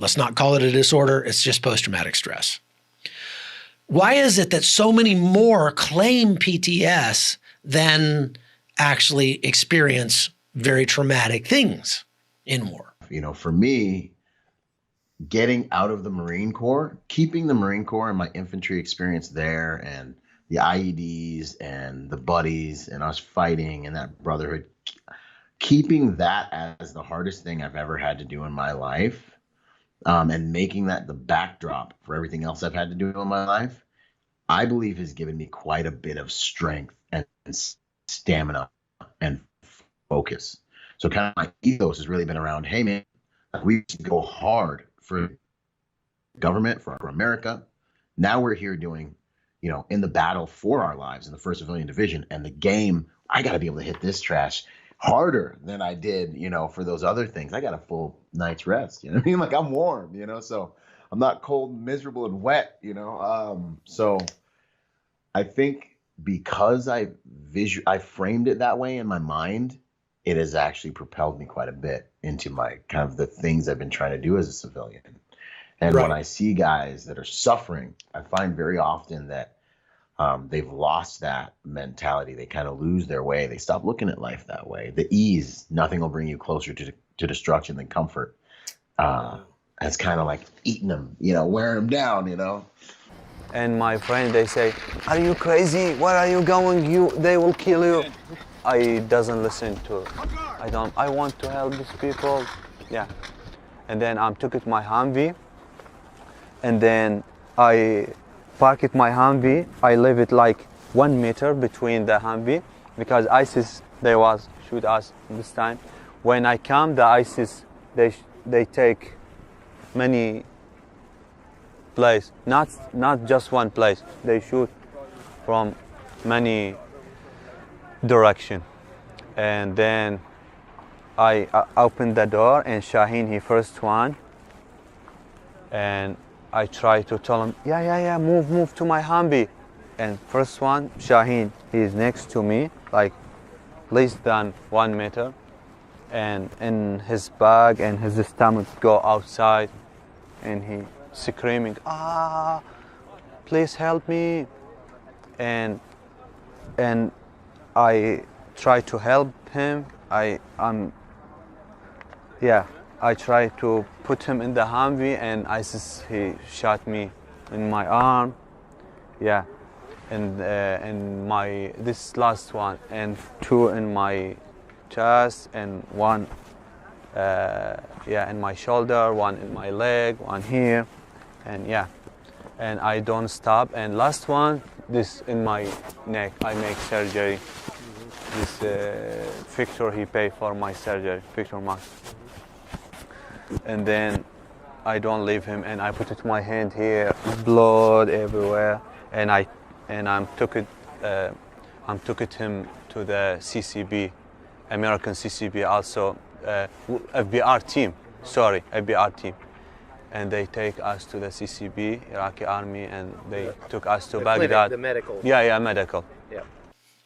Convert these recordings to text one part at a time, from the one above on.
Let's not call it a disorder. It's just post-traumatic stress. Why is it that so many more claim PTS than actually experience very traumatic things in war? For me, getting out of the Marine Corps, keeping the Marine Corps and my infantry experience there, and the IEDs and the buddies and us fighting and that brotherhood, keeping that as the hardest thing I've ever had to do in my life, and making that the backdrop for everything else I've had to do in my life, I believe has given me quite a bit of strength and stamina and focus. So kind of my ethos has really been around, hey man, we used to go hard for government, for America. Now we're here doing, in the battle for our lives in the 1st Civilian Division, and the game, I got to be able to hit this trash harder than I did, for those other things. I got a full night's rest, what I mean? Like I'm warm, so I'm not cold, miserable, and wet, so I think because I framed it that way in my mind, it has actually propelled me quite a bit into my kind of the things I've been trying to do as a civilian. And Right. When I see guys that are suffering, I find very often that they've lost that mentality. They kind of lose their way. They stop looking at life that way. The ease, nothing will bring you closer to destruction than comfort. It's kind of like eating them, wearing them down, And my friend, they say, "Are you crazy? Where are you going? They will kill you." I doesn't listen to. I want to help these people. Yeah. And then I took it my Humvee, and then I park it my Humvee. I leave it like 1 meter between the Humvee because ISIS they was shoot us this time. When I come, the ISIS they take many place, not just one place. They shoot from many direction, and then I opened the door, and Shaheen he first one, and I try to tell him, yeah, move to my Humvee, and first one Shaheen he is next to me like less than 1 meter, and in his bag and his stomach go outside, and he screaming, please help me, and I try to help him. I try to put him in the Humvee, and ISIS he shot me in my arm, and my this last one, and 2 in my chest, and 1 in my shoulder, 1 in my leg, 1 here, and I don't stop. And last one, this in my neck, I make surgery. This Victor he pay for my surgery, Victor Max. And then I don't leave him, and I put it my hand here, blood everywhere, and I took it him to the CCB, American CCB, also FBR team, and they take us to the CCB, Iraqi army, and they took us to Baghdad. Clinic, the medical. Yeah, medical. Yeah.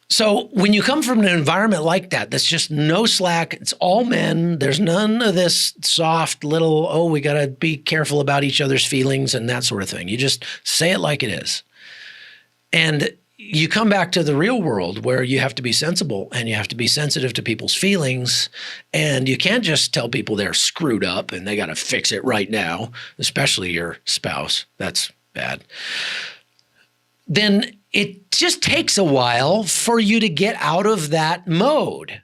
So when you come from an environment like that, that's just no slack, it's all men, there's none of this soft little, we got to be careful about each other's feelings and that sort of thing. You just say it like it is. And you come back to the real world where you have to be sensible and you have to be sensitive to people's feelings, and you can't just tell people they're screwed up and they got to fix it right now, especially your spouse. That's bad. Then it just takes a while for you to get out of that mode.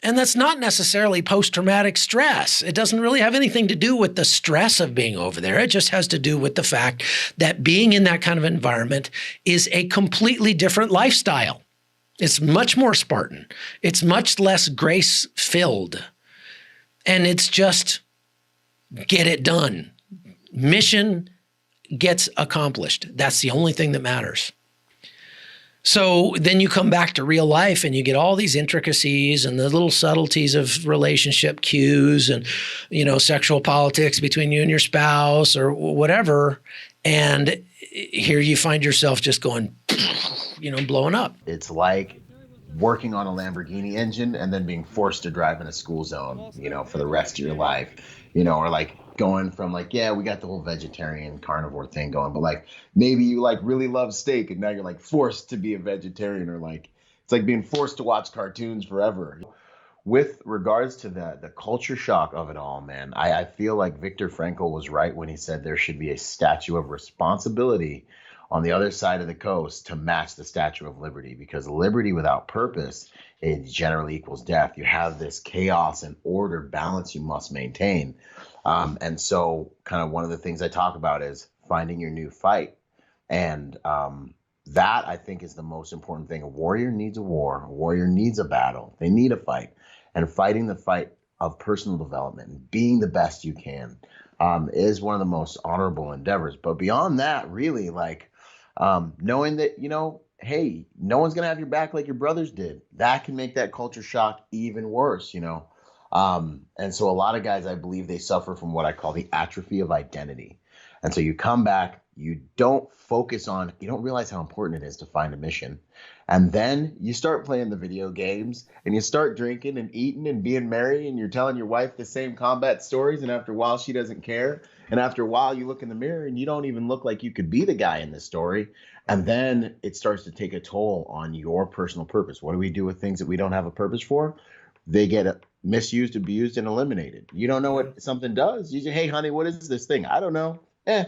And that's not necessarily post-traumatic stress. It doesn't really have anything to do with the stress of being over there. It just has to do with the fact that being in that kind of environment is a completely different lifestyle. It's much more Spartan. It's much less grace-filled. And it's just get it done. Mission gets accomplished. That's the only thing that matters. So then you come back to real life and you get all these intricacies and the little subtleties of relationship cues and, sexual politics between you and your spouse or whatever. And here you find yourself just going, blowing up. It's like working on a Lamborghini engine and then being forced to drive in a school zone, for the rest of your life, or like going from like, yeah, we got the whole vegetarian carnivore thing going, but like maybe you like really love steak and now you're like forced to be a vegetarian, or like it's like being forced to watch cartoons forever. With regards to the culture shock of it all, man, I feel like Viktor Frankl was right when he said there should be a statue of responsibility on the other side of the coast to match the Statue of Liberty, because liberty without purpose, it generally equals death. You have this chaos and order balance you must maintain. And so kind of one of the things I talk about is finding your new fight. And that, I think, is the most important thing. A warrior needs a war. A warrior needs a battle. They need a fight. And fighting the fight of personal development and being the best you can is one of the most honorable endeavors. But beyond that, really, like, knowing that, you know, hey, no one's going to have your back like your brothers did. That can make that culture shock even worse, you know. And so a lot of guys, I believe, they suffer from what I call the atrophy of identity. And so you come back, you don't realize how important it is to find a mission. And then you start playing the video games and you start drinking and eating and being merry, and you're telling your wife the same combat stories. And after a while, she doesn't care. And after a while, you look in the mirror and you don't even look like you could be the guy in this story. And then it starts to take a toll on your personal purpose. What do we do with things that we don't have a purpose for? They get misused, abused, and eliminated. You don't know what something does. You say, hey, honey, what is this thing? I don't know.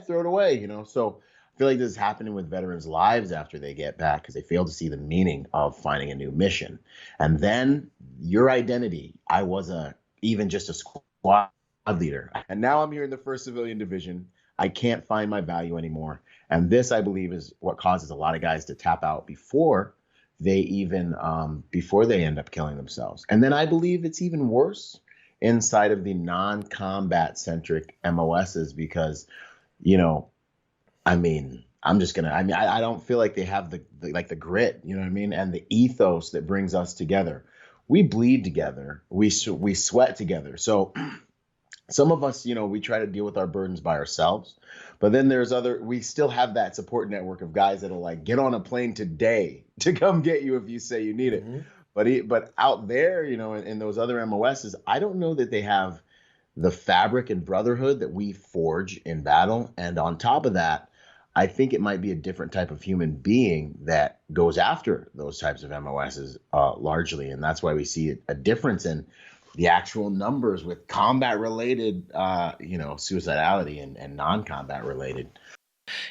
Throw it away, you know? So I feel like this is happening with veterans' lives after they get back, because they fail to see the meaning of finding a new mission. And then your identity. I was even just a squad leader. And now I'm here in the 1st Civilian Division. I can't find my value anymore. And this, I believe, is what causes a lot of guys to tap out before they end up killing themselves. And then I believe it's even worse inside of the non-combat centric MOSs, because, you know, I don't feel like they have the grit, you know what I mean? And the ethos that brings us together. We bleed together. We sweat together. So some of us, you know, we try to deal with our burdens by ourselves, but then we still have that support network of guys that'll like get on a plane today to come get you if you say you need it. Mm-hmm. But out there, you know, in those other MOSs, I don't know that they have the fabric and brotherhood that we forge in battle. And on top of that, I think it might be a different type of human being that goes after those types of MOSs largely. And that's why we see a difference in the actual numbers with combat related, suicidality and non-combat related.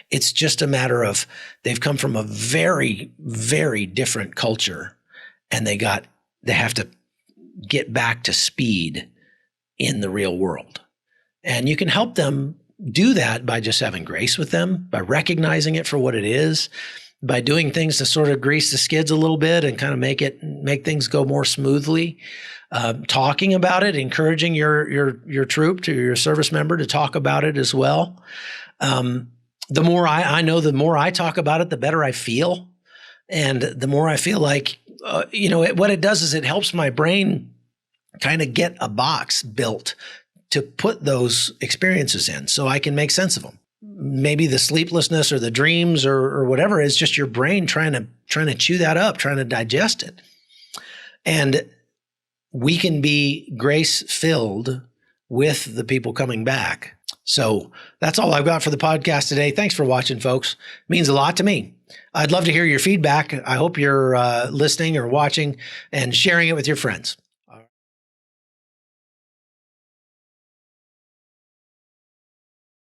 It's just a matter of they've come from a very, very different culture, and they have to get back to speed in the real world. And you can help them do that by just having grace with them, by recognizing it for what it is, by doing things to sort of grease the skids a little bit and kind of make things go more smoothly. Talking about it, encouraging your troop, to your service member, to talk about it as well. The more I know, the more I talk about it, the better I feel. And the more I feel like, what it does is it helps my brain kind of get a box built to put those experiences in so I can make sense of them. Maybe the sleeplessness or the dreams or whatever is just your brain trying to chew that up, trying to digest it. And we can be grace-filled with the people coming back. So that's all I've got for the podcast today. Thanks for watching, folks. It means a lot to me. I'd love to hear your feedback. I hope you're listening or watching and sharing it with your friends.